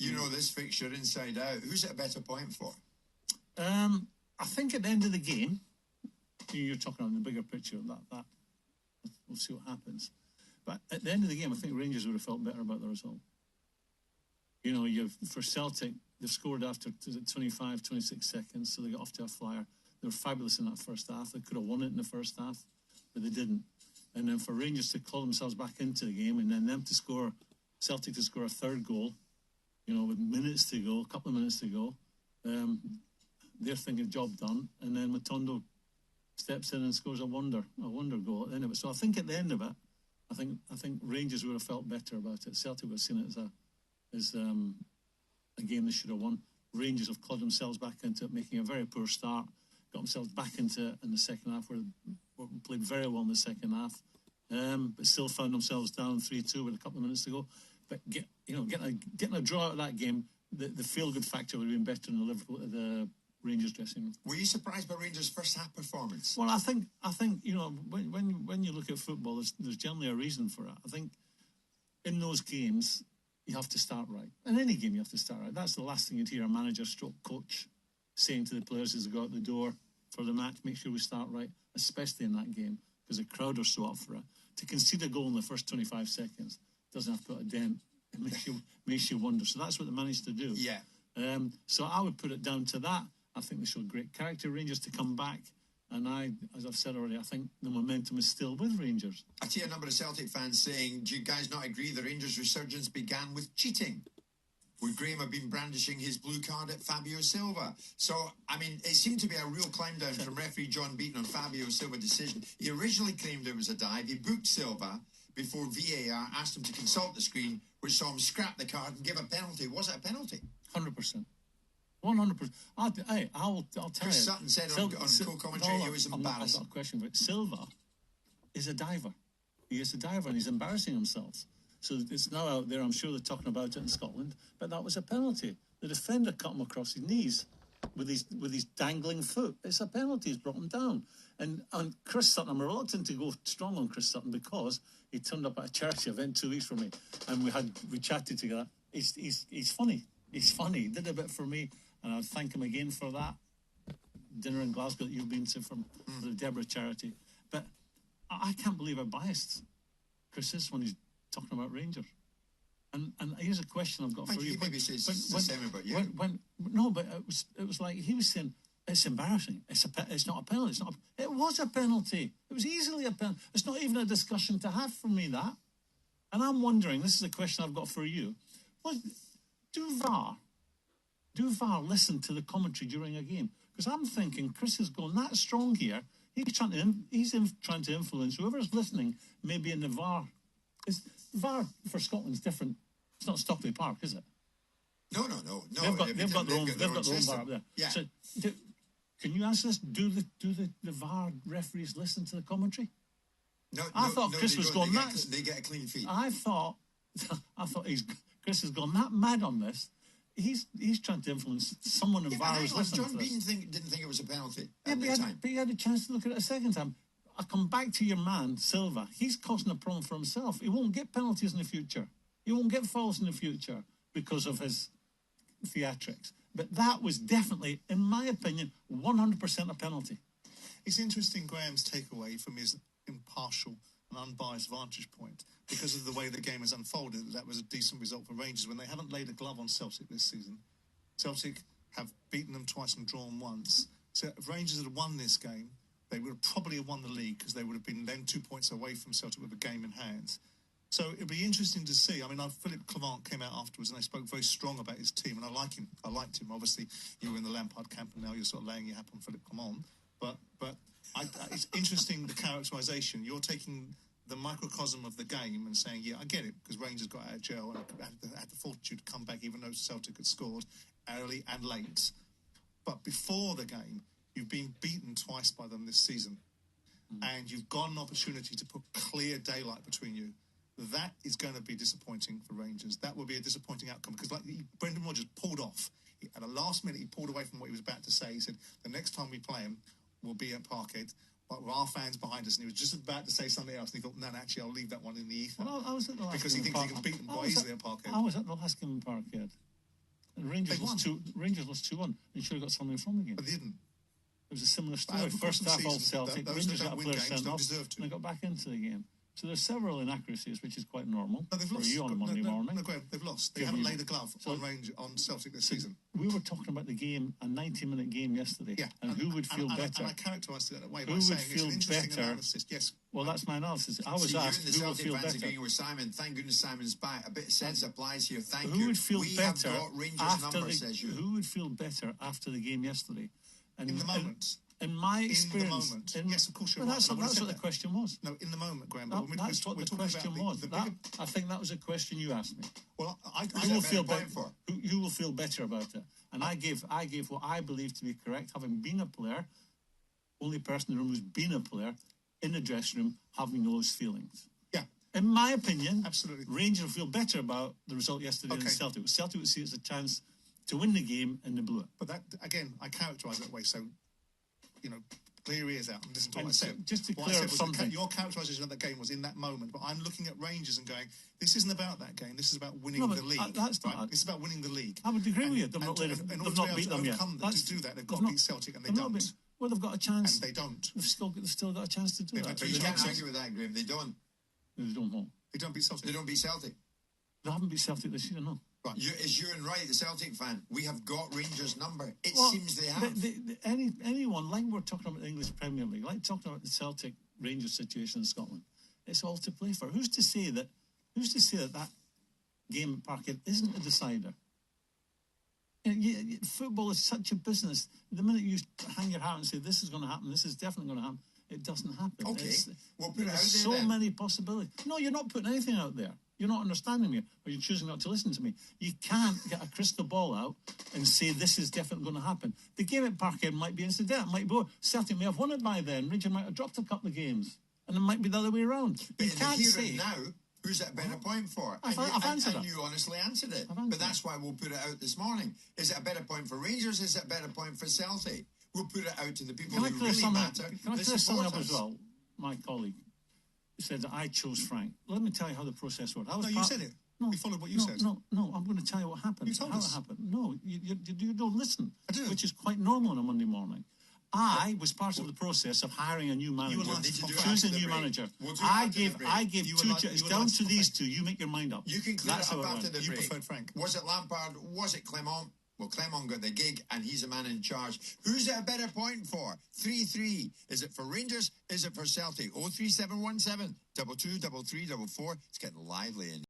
You know this fixture inside out. Who's it a better point for? I think at the end of the game, you're talking on the bigger picture of that. We'll see what happens. But at the end of the game, I think Rangers would have felt better about the result. You know, for Celtic, they've scored after 25, 26 seconds, so they got off to a flyer. They were fabulous in that first half. They could have won it in the first half, but they didn't. And then for Rangers to claw themselves back into the game and then Celtic to score a third goal, you know, with minutes to go, a couple of minutes to go, they're thinking job done. And then Matondo steps in and scores a wonder goal at the end of it. So I think at the end of it, I think Rangers would have felt better about it. Celtic would have seen it as a game they should have won. Rangers have clawed themselves back into it, making a very poor start, got themselves back into it in the second half, where played very well in the second half, but still found themselves down 3-2 with a couple of minutes to go. But getting a draw out of that game, the feel-good factor would have been better in the Rangers dressing room. Were you surprised by Rangers' first half performance? Well, I think you know, when you look at football, there's generally a reason for it. I think in those games you have to start right. In any game you have to start right. That's the last thing you'd hear a manager stroke coach saying to the players as they go out the door for the match. Make sure we start right, especially in that game, because the crowd are so up for it. To concede a goal in the first 25 seconds doesn't have to put a dent. It makes you wonder. So that's what they managed to do. Yeah. So I would put it down to that. I think they showed great character, Rangers, to come back. And as I've said already, I think the momentum is still with Rangers. I see a number of Celtic fans saying, do you guys not agree the Rangers' resurgence began with cheating? Would Graeme have been brandishing his blue card at Fabio Silva? So, I mean, it seemed to be a real climb down from referee John Beaton on Fabio Silva's decision. He originally claimed it was a dive. He booked Silva before VAR asked him to consult the screen, which saw him scrap the card and give a penalty. Was it a penalty? 100%. 100%. I'll tell you. Chris Sutton said on co-commentary he was embarrassed. I've got a question, but Silva is a diver. He is a diver and he's embarrassing himself. So it's now out there. I'm sure they're talking about it in Scotland, but that was a penalty. The defender cut him across his knees with his dangling foot. It's a penalty. He's brought him down. And Chris Sutton, I'm reluctant to go strong on Chris Sutton because he turned up at a charity event 2 weeks from me, and we chatted together. He's funny. He's funny. He did a bit for me, and I'd thank him again for that dinner in Glasgow that you've been to for the Deborah charity. But I can't believe how biased Chris is when he's talking about Rangers. And here's a question I've got for you. Maybe says the same about you. But it was like he was saying, it's embarrassing. It's not a penalty. It was a penalty. It was easily a penalty. It's not even a discussion to have for me, that. And I'm wondering, this is a question I've got for you. Do VAR listen to the commentary during a game? Because I'm thinking Chris is going that strong here. He's trying to influence whoever's listening, maybe in the VAR. VAR for Scotland's different. It's not Stockley Park, is it? No. They've got their own VAR up there. Yeah. So, can you answer this? Do the VAR referees listen to the commentary? No. I thought Chris was going that. They get a clean feed. I thought Chris has gone that mad on this. He's trying to influence someone in VAR who's listening to this. John Beaton didn't think it was a penalty at the time. But he had a chance to look at it a second time. I come back to your man, Silva. He's causing a problem for himself. He won't get penalties in the future. He won't get fouls in the future because of his theatrics. But that was definitely, in my opinion, 100% a penalty. It's interesting Graeme's takeaway from his impartial and unbiased vantage point because of the way the game has unfolded. That was a decent result for Rangers when they haven't laid a glove on Celtic this season. Celtic have beaten them twice and drawn once. So if Rangers had won this game, they would have probably won the league because they would have been then 2 points away from Celtic with a game in hand. So it'd be interesting to see. I mean, Philip Clement came out afterwards and they spoke very strong about his team, and I like him. I liked him. Obviously, you were in the Lampard camp, and now you're sort of laying your hat on Philip Clement. But it's interesting, the characterisation. You're taking the microcosm of the game and saying, yeah, I get it, because Rangers got out of jail and had the fortitude to come back, even though Celtic had scored early and late. But before the game, you've been beaten twice by them this season, and you've got an opportunity to put clear daylight between you. That is going to be disappointing for Rangers. That will be a disappointing outcome because, like Brendan Rodgers pulled off at the last minute, he pulled away from what he was about to say. He said, "The next time we play him, we'll be at Parkhead, but with our fans behind us." And he was just about to say something else, and he thought, "No, actually, I'll leave that one in the ether." Well, I was at the last because he thinks he can beat them quite easily at Parkhead. I was at the last game in Parkhead. And Rangers They won. lost 2-1. They should have got something from the game. But they didn't. It was a similar But story. over the course First of the half all season, Celtic. those Rangers that got a don't win player games sent don't off, deserve to. and they got back into the game. So there's several inaccuracies, which is quite normal No, they've for lost. you on Monday morning. No, Graeme, they've lost. They Yeah, haven't but- laid a glove on Celtic this season. We were talking about the game, a 90-minute game yesterday, Yeah, and who would feel better? And I characterised it that way Who by would saying it's feel an interesting better? analysis. Yes. Well, that's my analysis. I was See, you asked and the who will Celtic feel fans better. agreeing with Simon. Thank goodness Simon's back. A bit of sense applies here. Thank Who you. would feel we better have got Rangers after number, the? says you. Who would feel better after the game yesterday? And In the moment. in my In the experience, moment. in- Yes, of course you're well, right. That's, I would've that's said what the that. question was. No, in the moment, Graeme. That, But when that's what we're the talking about question was. the That, bigger, I think that was a question you asked me. well, I Who's Who that will better feel point better? for? You will feel better about it. And I gave what I believe to be correct, having been a player, only person in the room who's been a player in the dressing room, having those feelings. yeah, In my opinion, absolutely. Rangers will feel better about the result yesterday than Okay. Celtic. Celtic would see it as a chance to win the game, and they blew it. But that, again, I characterise it that way. So, clear your ears out and listen to what I And said. just to What clear I said up was something. your characterisation of that game was in that moment. But I'm looking at Rangers and going, this isn't about that game. This is about winning No, but the league. that's not- right? It's about winning the league. I would agree with you. And They've not to- laid it- in they've order to not be able beat to them yet. overcome That's- to do that, they've they've got to not- beat Celtic, and they they've not don't. been- Well, they've got a chance. And they don't. They've still got a chance to do They've that. had But three you can't chances. argue with that, Graeme. They don't. They don't know. They don't beat Celtic. They don't beat Celtic. They haven't beat Celtic this year, no. Right. Is Ewan right, the Celtic fan? We have got Rangers number. It Well, seems they have. Anyone, like we're talking about the English Premier League, like talking about the Celtic Rangers situation in Scotland, it's all to play for. Who's to say that that game at Parkhead isn't a decider? Football is such a business. The minute you hang your hat and say this is going to happen, this is definitely going to happen, it doesn't happen. Okay, we'll put it out There's there so then. many possibilities. No, you're not putting anything out there. You're not understanding me, or you're choosing not to listen to me. You can't get a crystal ball out and say this is definitely going to happen. The game at Parkhead might be incidental, it might be. Celtic may have won it by then. Rangers might have dropped a couple of games, and it might be the other way around. But You in the can't here say. and now, who's that better point for? I've And answered it. you honestly answered it. I've answered But that's why we'll put it out this morning. Is it a better point for Rangers? Is it a better point for Celtic? We'll put it out to the people Can I who clear really something? matter. Can I that clear something support up as us. well? My colleague said that I chose Frank. Let me tell you how the process worked. No, you said it. No, We followed what you no, said. No, I'm going to tell you what happened. You told how us. it happened. No, you don't listen. I do. Which is quite normal on a Monday morning. I was part of the process of hiring a new manager. were allowed to do it Choose a after the new break. manager. We'll do it I after the gave break. You were two. allowed- It's you were down allowed to to these Frank. two. You make your mind up. You can clear That's it up how it after went. the You break. preferred Frank. Was it Lampard? Was it Clement? Well, Clement got the gig, and he's the man in charge. Who's it a better point for? 3-3. Is it for Rangers? Is it for Celtic? 03717 22 33 44. It's getting lively in